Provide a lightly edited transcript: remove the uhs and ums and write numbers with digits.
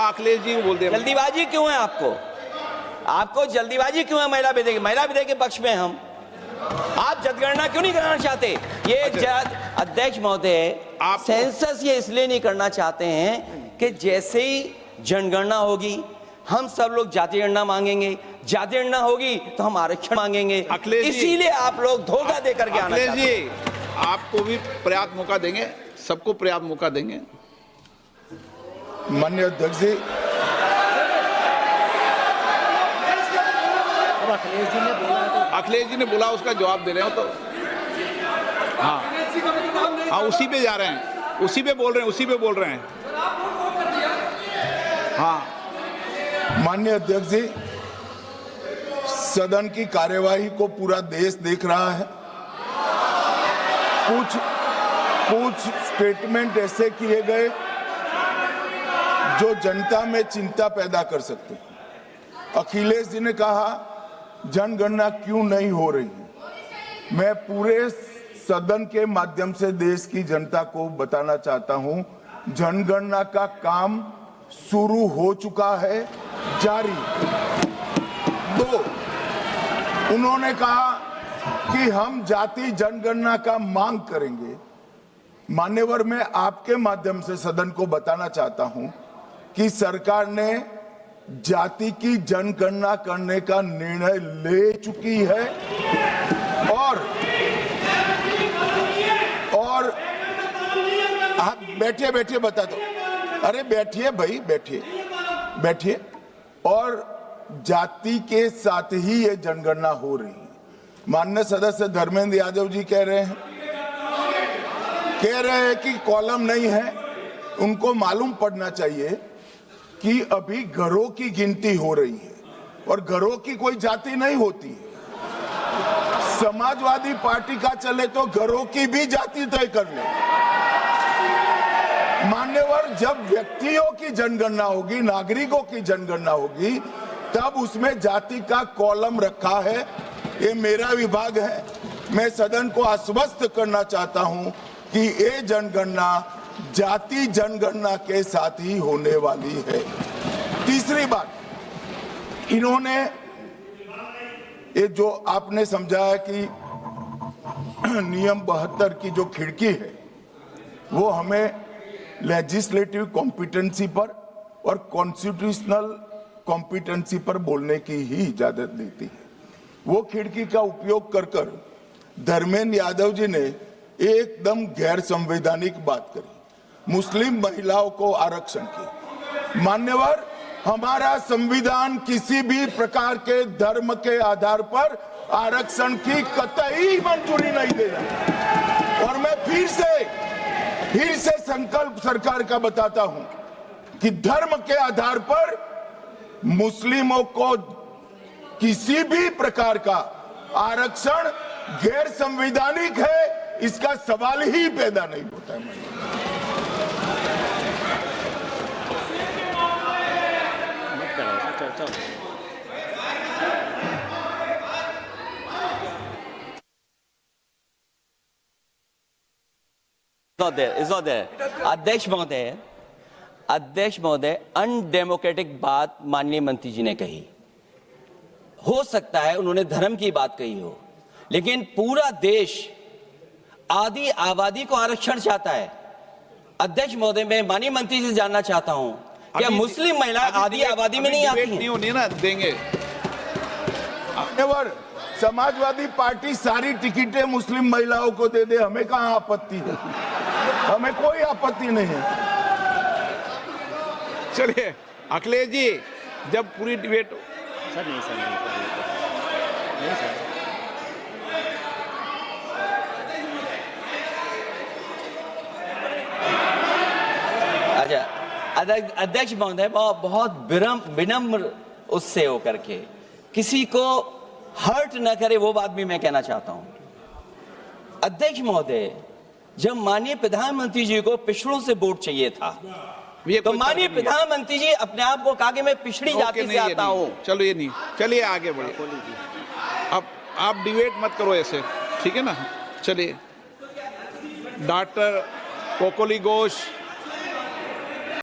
हाँ अखिलेश जी बोल दे। जल्दीबाजी क्यों है आपको जल्दीबाजी क्यों है महिला विधेयक के पक्ष में हम? आप जनगणना क्यों नहीं कराना चाहते? ये अध्यक्ष महोदय, आप सेंसस ये इसलिए नहीं करना चाहते हैं कि जैसे ही जनगणना होगी हम सब लोग जाति गणना मांगेंगे, जाति गणना होगी तो हम आरक्षण मांगेंगे, इसीलिए आप लोग धोखा दे करके आना चाहते हैं। अखिलेश जी आपको भी पर्याप्त मौका देंगे, सबको पर्याप्त मौका देंगे। माननीय अध्यक्ष जी, अखिलेश जी ने बोला उसका जवाब दे रहे हो तो हाँ उसी पे जा रहे हैं, उसी पे बोल रहे हैं हाँ। माननीय अध्यक्ष जी, सदन की कार्यवाही को पूरा देश देख रहा है। कुछ स्टेटमेंट ऐसे किए गए जो जनता में चिंता पैदा कर सकते हैं। अखिलेश जी ने कहा जनगणना क्यों नहीं हो रही है। मैं पूरे सदन के माध्यम से देश की जनता को बताना चाहता हूं, जनगणना का काम शुरू हो चुका है, जारी। 2, उन्होंने कहा कि हम जाति जनगणना का मांग करेंगे। मान्यवर, मैं आपके माध्यम से सदन को बताना चाहता हूं कि सरकार ने जाति की जनगणना करने का निर्णय ले चुकी है और आप बैठिए बता दो। अरे बैठिए भाई, बैठिए। और जाति के साथ ही ये जनगणना हो रही है। माननीय सदस्य धर्मेंद्र यादव जी कह रहे हैं कि कॉलम नहीं है। उनको मालूम पड़ना चाहिए कि अभी घरों की गिनती हो रही है और घरों की कोई जाति नहीं होती है। समाजवादी पार्टी का चले तो घरों की भी जाति तय कर ले। मान्यवर, जब व्यक्तियों की जनगणना होगी, नागरिकों की जनगणना होगी, तब उसमें जाति का कॉलम रखा है। ये मेरा विभाग है। मैं सदन को आश्वस्त करना चाहता हूं कि ये जनगणना जाति जनगणना के साथ ही होने वाली है। तीसरी बात, इन्होंने ये जो आपने समझाया कि नियम 72 की जो खिड़की है वो हमें लेजिस्लेटिव कॉम्पिटेंसी पर और कॉन्स्टिट्यूशनल कॉम्पिटेंसी पर बोलने की ही इजाजत देती है। वो खिड़की का उपयोग कर धर्मेंद्र यादव जी ने एकदम गैर संवैधानिक बात करी, मुस्लिम महिलाओं को आरक्षण की। मान्यवर, हमारा संविधान किसी भी प्रकार के धर्म के आधार पर आरक्षण की कतई मंजूरी नहीं देगा। और मैं फिर से संकल्प सरकार का बताता हूं कि धर्म के आधार पर मुस्लिमों को किसी भी प्रकार का आरक्षण गैर संवैधानिक है, इसका सवाल ही पैदा नहीं होता है। It's not there. अध्यक्ष महोदय, अनडेमोक्रेटिक बात माननीय मंत्री जी ने कही। हो सकता है उन्होंने धर्म की बात कही हो, लेकिन पूरा देश आदि आबादी को आरक्षण चाहता है। अध्यक्ष महोदय, मैं माननीय मंत्री से जानना चाहता हूं, क्या मुस्लिम महिला आदि आबादी में नहीं आती हैं? नहीं होनी ना, देंगे। समाजवादी पार्टी सारी टिकटें मुस्लिम महिलाओं को दे दे, हमें कहां आपत्ति है? हमें कोई आपत्ति नहीं है। चलिए अखिलेश जी, जब पूरी डिबेट सर नहीं सर अच्छा, अध्यक्ष महोदय, बहुत विनम्र उससे होकर के किसी को हर्ट न करे वो बात भी मैं कहना चाहता हूं। अध्यक्ष महोदय, जब माननीय प्रधानमंत्री जी को पिछड़ों से वोट चाहिए था, तो माननीय प्रधानमंत्री जी अपने आप को कहा कि मैं पिछड़ी जाति से आता हूं। चलो ये नहीं, चलिए आगे बढ़िए। अब आप डिबेट मत करो ऐसे, ठीक है ना? चलिए, डॉक्टर कोकोली घोष